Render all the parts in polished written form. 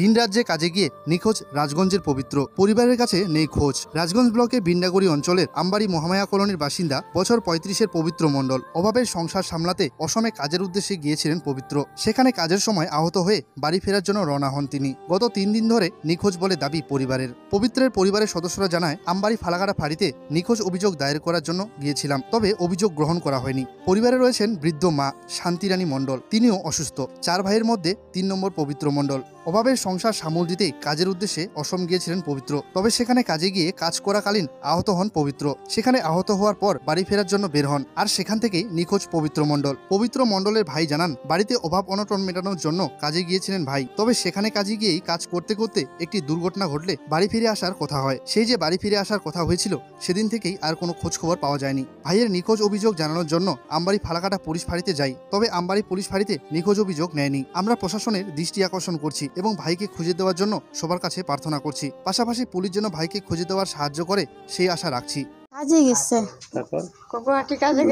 ভিন রাজ্যে কাজে গিয়ে নিখোঁজ রাজগঞ্জের পবিত্র। পরিবারের কাছে নেই খোঁজ। রাজগঞ্জ ব্লকের বিন্ডাগড়ি অঞ্চলের আমবাড়ি মহামায়া কলোনির বাসিন্দা বছর ৩৫-এর পবিত্র মণ্ডল। অভাবের সংসার সামলাতে অসমে কাজের উদ্দেশ্যে গিয়েছিলেন পবিত্র। সেখানে কাজের সময় আহত হয়ে বাড়ি ফেরার জন্য রওনা হন তিনি। গত ৩ দিন ধরে নিখোঁজ বলে দাবি পরিবারের। পবিত্রের পরিবারের সদস্যরা জানায়, আমবাড়ি ফালাকাটা ফাঁড়িতে নিখোঁজ অভিযোগ দায়ের করার জন্য গিয়েছিলাম, তবে অভিযোগ গ্রহণ করা হয়নি। পরিবারে রয়েছেন বৃদ্ধ মা শান্তিরানী মণ্ডল, তিনিও অসুস্থ। 4 ভাইয়ের মধ্যে 3 নম্বর পবিত্র মণ্ডল। অভাবের সংসার সামল দিতে কাজের উদ্দেশ্যে অসম গিয়েছিলেন পবিত্র। তবে সেখানে কাজে গিয়ে কাজ করাকালীন আহত হন পবিত্র। সেখানে আহত হওয়ার পর বাড়ি ফেরার জন্য বের হন, আর সেখান থেকেই নিখোঁজ পবিত্র মণ্ডল। পবিত্র মণ্ডলের ভাই জানান, বাড়িতে অভাব অনটন মেটানোর জন্য কাজে গিয়েছিলেন ভাই। তবে সেখানে কাজে গিয়েই কাজ করতে করতে একটি দুর্ঘটনা ঘটলে বাড়ি ফিরে আসার কথা হয়। সেই যে বাড়ি ফিরে আসার কথা হয়েছিল, সেদিন থেকেই আর কোনো খোঁজ খবর পাওয়া যায়নি। ভাইয়ের নিখোঁজ অভিযোগ জানানোর জন্য আমবাড়ি ফালাকাটা পুলিশ ফাঁড়িতে যাই, তবে আমবাড়ি পুলিশ ফাঁড়িতে নিখোঁজ অভিযোগ নেয়নি। আমরা প্রশাসনের দৃষ্টি আকর্ষণ করছি এবং ভাইকে খুঁজে দেওয়ার জন্য সবার কাছে প্রার্থনা করছি। পাশাপাশি পুলিশ যেন ভাইকে খুঁজে দেওয়ার সাহায্য করে সেই আশা রাখছি। কাজে গেছে,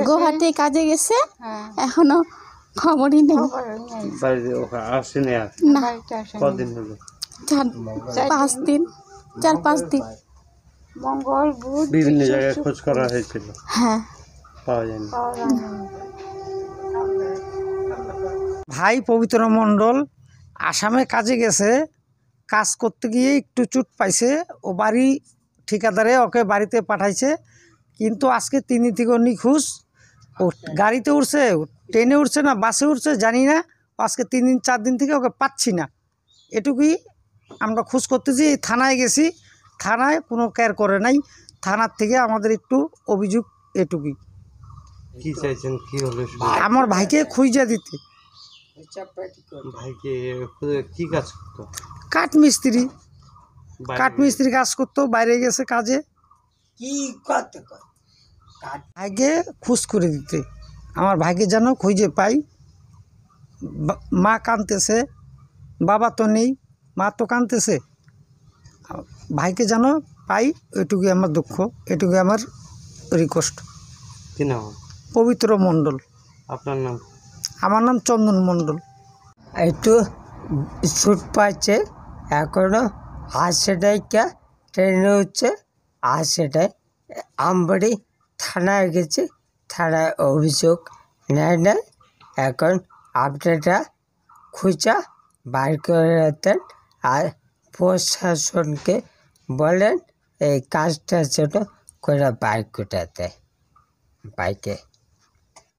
গুয়াহাটি কাজে গেছে, এখনো খবরই নেই। 4-5 দিন। মঙ্গল বুধ বিভিন্ন জায়গায় খোঁজ করা হয়েছিল, হ্যাঁ, পাওয়া যায়নি। ভাই পবিত্র মণ্ডল আসামে কাজে গেছে, কাজ করতে গিয়ে একটু চোট পাইছে। ও বাড়ি ঠিকাদারে ওকে বাড়িতে পাঠাইছে, কিন্তু আজকে 3 দিন থেকে নিখোঁজ। ও গাড়িতে উঠছে, ট্রেনে উঠছে না বাসে উঠছে জানি না। আজকে 3-4 দিন থেকে ওকে পাচ্ছি না। এটুকুই আমরা খোঁজ করতেছি। থানায় গেছি, থানায় কোনো কেয়ার করে নাই। থানার থেকে আমাদের একটু অভিযোগ এটুকুই। কি চাইছেন, কি হলে আমার ভাইকে খুঁজে দিতে। ভাইকে কি কাজ করতো? কাঠমিস্ত্রি কাজ করতো, বাইরে গেছে কাজে। ভাইকে খোঁজ করে দিতে, আমার ভাইকে যেন খুঁজে পাই। মা কাঁদতেছে, বাবা তো নেই, মা তো কাঁদতেছে। ভাইকে যেন পাই, এটুকুই আমার দুঃখ, এটুকুই আমার রিকোয়েস্ট। কি নাম? পবিত্র মণ্ডল। আপনার নাম? আমার নাম চন্দন মণ্ডল। একটু ছুট পাচ্ছে, এখনও সেটাই ট্রেনে হচ্ছে। সেটাই আমবাড়ি থানায় গেছে, থানায় অভিযোগ নেয় নাই। এখন আপনারা খুঁজা বার করে রাখতেন, আর প্রশাসনকে বলেন এই কাজটার জন্য করে বার করে দেয় বাইকে।